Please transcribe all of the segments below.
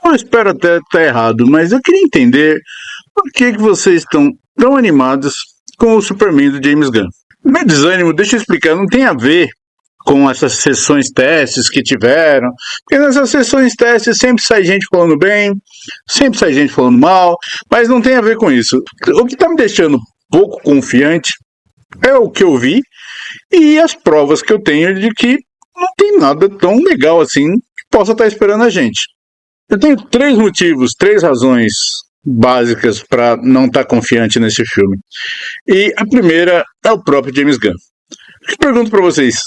Eu espero até estar errado, mas eu queria entender por que vocês estão tão animados com o Superman do James Gunn. Meu desânimo, deixa eu explicar, não tem a ver com essas sessões testes que tiveram, porque nessas sessões testes sempre sai gente falando bem, sempre sai gente falando mal, mas não tem a ver com isso. O que está me deixando pouco confiante é o que eu vi e as provas que eu tenho de que não tem nada tão legal assim que possa estar esperando a gente. Eu tenho 3 motivos, 3 razões básicas para não estar confiante nesse filme. E a primeira é o próprio James Gunn. Eu pergunto para vocês,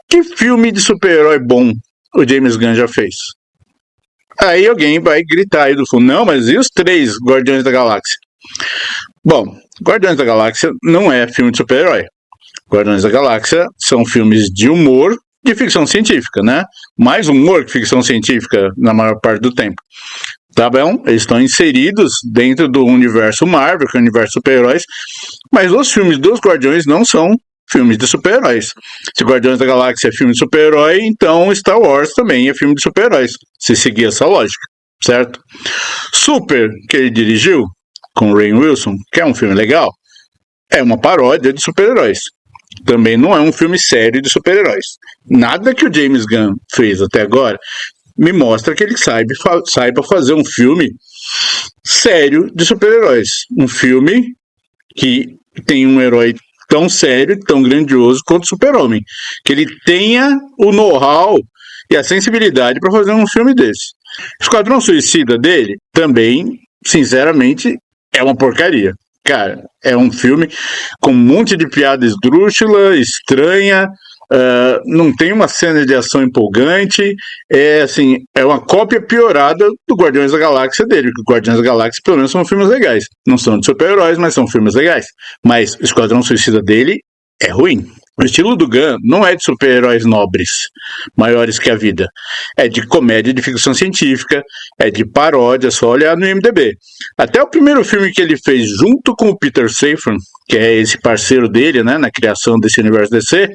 que filme de super-herói bom o James Gunn já fez? Aí alguém vai gritar aí do fundo, não, mas e os 3 Guardiões da Galáxia? Bom, Guardiões da Galáxia não é filme de super-herói. Guardiões da Galáxia são filmes de humor, de ficção científica, né? Mais humor que ficção científica na maior parte do tempo. Tá bom? Eles estão inseridos dentro do universo Marvel, que é o universo super-heróis, mas os filmes dos Guardiões não são filmes de super-heróis. Se Guardiões da Galáxia é filme de super-herói, então Star Wars também é filme de super-heróis, se seguir essa lógica, certo? Super, que ele dirigiu, com o Rainn Wilson, que é um filme legal, é uma paródia de super-heróis. Também não é um filme sério de super-heróis. Nada que o James Gunn fez até agora me mostra que ele saiba fazer um filme sério de super-heróis. Um filme que tem um herói tão sério, tão grandioso quanto o Super-Homem. Que ele tenha o know-how e a sensibilidade para fazer um filme desse. Esquadrão Suicida dele também, sinceramente, é uma porcaria. Cara, é um filme com um monte de piada esdrúxula, estranha, não tem uma cena de ação empolgante, é uma cópia piorada do Guardiões da Galáxia dele, porque Guardiões da Galáxia pelo menos são filmes legais. Não são de super-heróis, mas são filmes legais. Mas o Esquadrão Suicida dele é ruim. O estilo do Gunn não é de super-heróis nobres, maiores que a vida. É de comédia de ficção científica, é de paródia, só olhar no IMDb. Até o primeiro filme que ele fez junto com o Peter Safran, que é esse parceiro dele, né, na criação desse universo DC,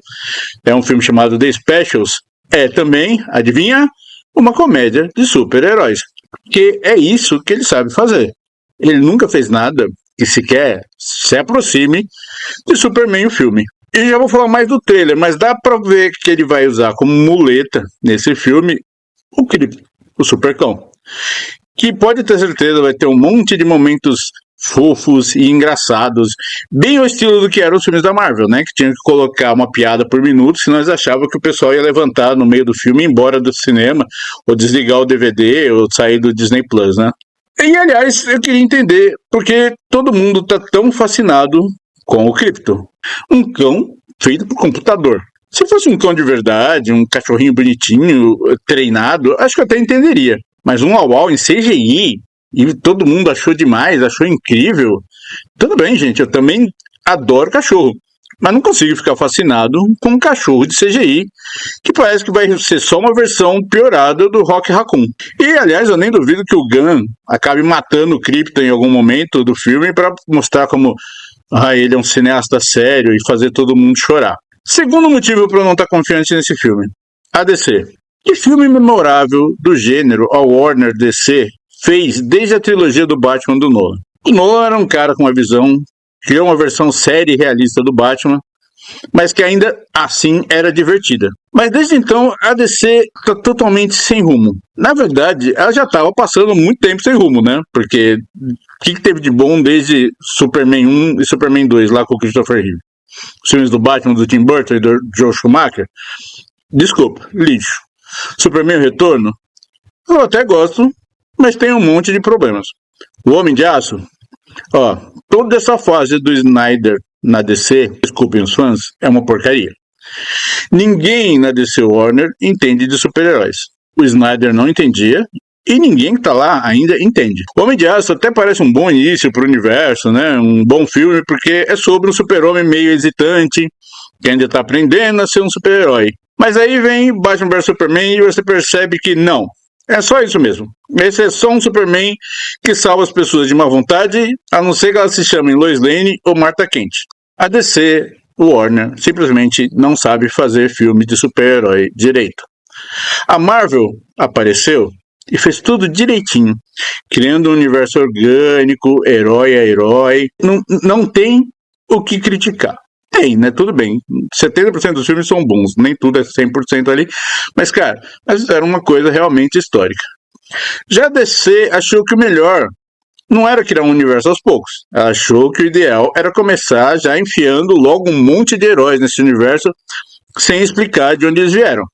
é um filme chamado The Specials, é também, adivinha, uma comédia de super-heróis. Que é isso que ele sabe fazer. Ele nunca fez nada que sequer se aproxime de Superman o filme. E já vou falar mais do trailer, mas dá pra ver que ele vai usar como muleta nesse filme o Supercão. Que pode ter certeza vai ter um monte de momentos fofos e engraçados, bem ao estilo do que eram os filmes da Marvel, né? Que tinha que colocar uma piada por minuto, senão eles achavam que o pessoal ia levantar no meio do filme e ir embora do cinema, ou desligar o DVD, ou sair do Disney Plus, né? E aliás, eu queria entender porque todo mundo tá tão fascinado com o Krypto. Um cão feito por computador. Se fosse um cão de verdade, um cachorrinho bonitinho, treinado, acho que eu até entenderia. Mas um au-au em CGI, e todo mundo achou demais, achou incrível. Tudo bem, gente, eu também adoro cachorro. Mas não consigo ficar fascinado com um cachorro de CGI, que parece que vai ser só uma versão piorada do Rock Raccoon. E, aliás, eu nem duvido que o Gunn acabe matando o Krypto em algum momento do filme para mostrar como ele é um cineasta sério e fazer todo mundo chorar. Segundo motivo para eu não estar confiante nesse filme, a DC. Que filme memorável do gênero a Warner DC fez desde a trilogia do Batman do Nolan? O Nolan era um cara com uma visão, criou uma versão séria e realista do Batman, mas que ainda assim era divertida. Mas desde então a DC está totalmente sem rumo. Na verdade, ela já estava passando muito tempo sem rumo, né? Porque o que teve de bom desde Superman 1 e Superman 2, lá com o Christopher Reeve? Os filmes do Batman, do Tim Burton e do Joe Schumacher? Desculpa, lixo. Superman Retorno? Eu até gosto, mas tem um monte de problemas. O Homem de Aço? Toda essa fase do Snyder na DC, desculpem os fãs, é uma porcaria. Ninguém na DC Warner entende de super-heróis. O Snyder não entendia e ninguém que tá lá ainda entende. O Homem de Aço até parece um bom início pro universo, né? Um bom filme porque é sobre um super-homem meio hesitante que ainda tá aprendendo a ser um super-herói. Mas aí vem Batman vs Superman e você percebe que não. É só isso mesmo. Esse é só um Superman que salva as pessoas de má vontade, a não ser que elas se chamem Lois Lane ou Martha Kent. A DC, o Warner, simplesmente não sabe fazer filme de super-herói direito. A Marvel apareceu e fez tudo direitinho, criando um universo orgânico, herói a herói. Não tem o que criticar. Tem, né? Tudo bem. 70% dos filmes são bons, nem tudo é 100% ali. Mas, cara, era uma coisa realmente histórica. Já a DC achou que o melhor não era criar um universo aos poucos. Ela achou que o ideal era começar já enfiando logo um monte de heróis nesse universo, sem explicar de onde eles vieram.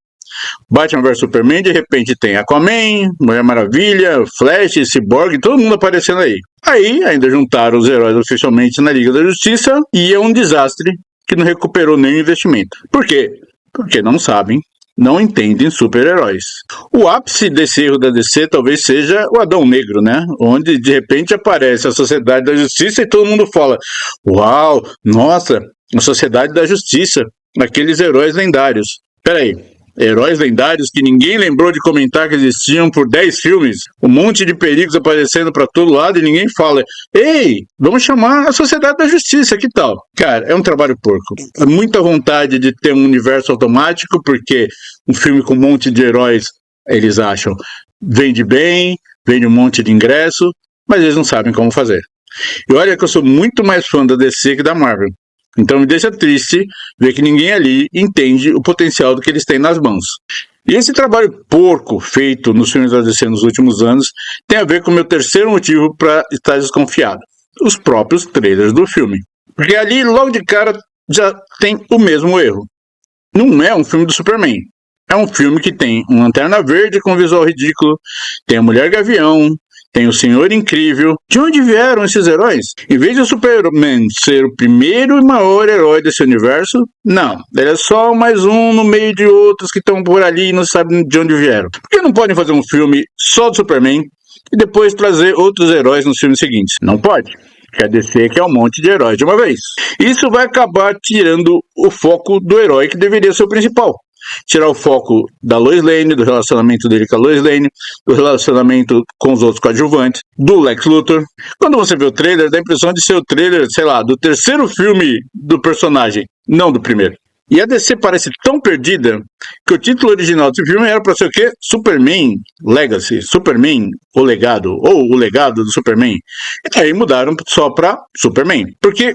Batman vs Superman, de repente tem Aquaman, Mulher Maravilha, Flash, Cyborg, todo mundo aparecendo aí. Aí ainda juntaram os heróis oficialmente na Liga da Justiça e é um desastre que não recuperou nem o investimento. Por quê? Porque não sabem, não entendem super-heróis. O ápice desse erro da DC talvez seja o Adão Negro, né? Onde de repente aparece a Sociedade da Justiça e todo mundo fala: uau, nossa, a Sociedade da Justiça, aqueles heróis lendários. Peraí, heróis lendários que ninguém lembrou de comentar que existiam por 10 filmes, um monte de perigos aparecendo pra todo lado e ninguém fala: ei, vamos chamar a Sociedade da Justiça, que tal? Cara, é um trabalho porco. É muita vontade de ter um universo automático, porque um filme com um monte de heróis, eles acham, vende bem, vende um monte de ingresso, mas eles não sabem como fazer. E olha que eu sou muito mais fã da DC que da Marvel. Então me deixa triste ver que ninguém ali entende o potencial do que eles têm nas mãos. E esse trabalho porco feito nos filmes da DC nos últimos anos tem a ver com o meu terceiro motivo para estar desconfiado: os próprios trailers do filme. Porque ali, logo de cara, já tem o mesmo erro. Não é um filme do Superman. É um filme que tem uma Lanterna Verde com visual ridículo, tem a Mulher Gavião, tem o Senhor Incrível. De onde vieram esses heróis? Em vez de o Superman ser o primeiro e maior herói desse universo, não. Ele é só mais um no meio de outros que estão por ali e não sabem de onde vieram. Por que não podem fazer um filme só do Superman e depois trazer outros heróis nos filmes seguintes? Não pode. Quer dizer que é um monte de heróis de uma vez. Isso vai acabar tirando o foco do herói que deveria ser o principal. Tirar o foco da Lois Lane, do relacionamento dele com a Lois Lane, do relacionamento com os outros coadjuvantes, do Lex Luthor. Quando você vê o trailer, dá a impressão de ser o trailer, sei lá, do terceiro filme do personagem, não do primeiro. E a DC parece tão perdida que o título original desse filme era para ser o quê? Superman Legacy, Superman o Legado, ou o Legado do Superman. E aí mudaram só para Superman. Porque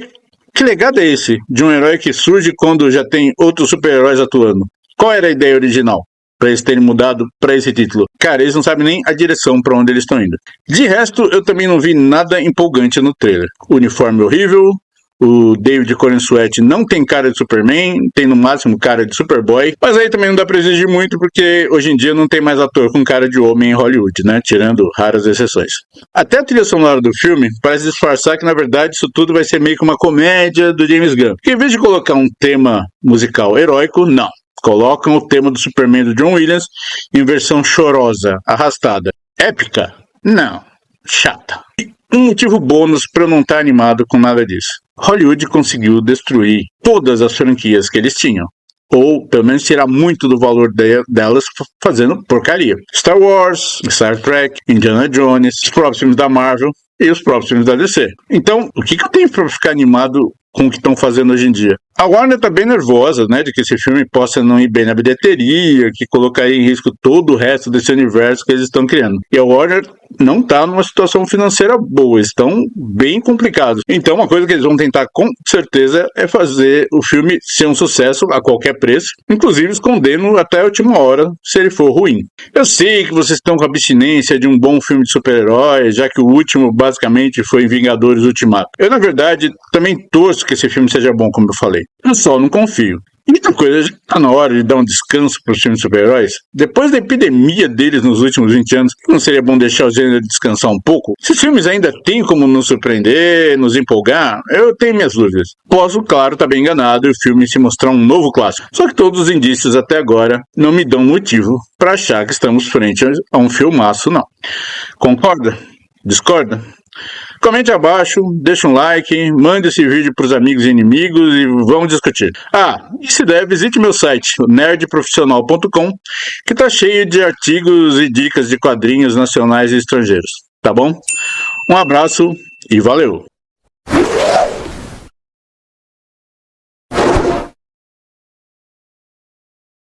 que legado é esse de um herói que surge quando já tem outros super-heróis atuando? Qual era a ideia original para eles terem mudado para esse título? Cara, eles não sabem nem a direção para onde eles estão indo. De resto, eu também não vi nada empolgante no trailer. O uniforme horrível, o David Corenswet não tem cara de Superman, tem no máximo cara de Superboy, mas aí também não dá pra exigir muito porque hoje em dia não tem mais ator com cara de homem em Hollywood, né? Tirando raras exceções. Até a trilha sonora do filme parece disfarçar que na verdade isso tudo vai ser meio que uma comédia do James Gunn. Porque em vez de colocar um tema musical heróico, não. Colocam o tema do Superman do John Williams em versão chorosa, arrastada. Épica? Não. Chata. E um motivo bônus para eu não estar animado com nada disso. Hollywood conseguiu destruir todas as franquias que eles tinham. Ou, pelo menos, tirar muito do valor delas fazendo porcaria. Star Wars, Star Trek, Indiana Jones, os próprios filmes da Marvel e os próprios filmes da DC. Então, o que eu tenho para ficar animado com o que estão fazendo hoje em dia? A Warner tá bem nervosa, né, de que esse filme possa não ir bem na bilheteria, que colocaria em risco todo o resto desse universo que eles estão criando. E a Warner não tá numa situação financeira boa, estão bem complicados. Então, uma coisa que eles vão tentar com certeza é fazer o filme ser um sucesso a qualquer preço, inclusive escondendo até a última hora se ele for ruim. Eu sei que vocês estão com a abstinência de um bom filme de super-heróis, já que o último basicamente foi Vingadores Ultimato. Eu, na verdade, também torço que esse filme seja bom, como eu falei. Eu só não confio. E outra coisa, já tá na hora de dar um descanso para os filmes de super-heróis? Depois da epidemia deles nos últimos 20 anos, não seria bom deixar o gênero descansar um pouco? Esses filmes ainda têm como nos surpreender, nos empolgar? Eu tenho minhas dúvidas. Posso, claro, estar bem enganado e o filme se mostrar um novo clássico. Só que todos os indícios até agora não me dão motivo para achar que estamos frente a um filmaço, não. Concorda? Discorda? Comente abaixo, deixa um like, mande esse vídeo para os amigos e inimigos e vamos discutir. E se der, visite meu site, nerdprofissional.com, que está cheio de artigos e dicas de quadrinhos nacionais e estrangeiros, tá bom? Um abraço e valeu!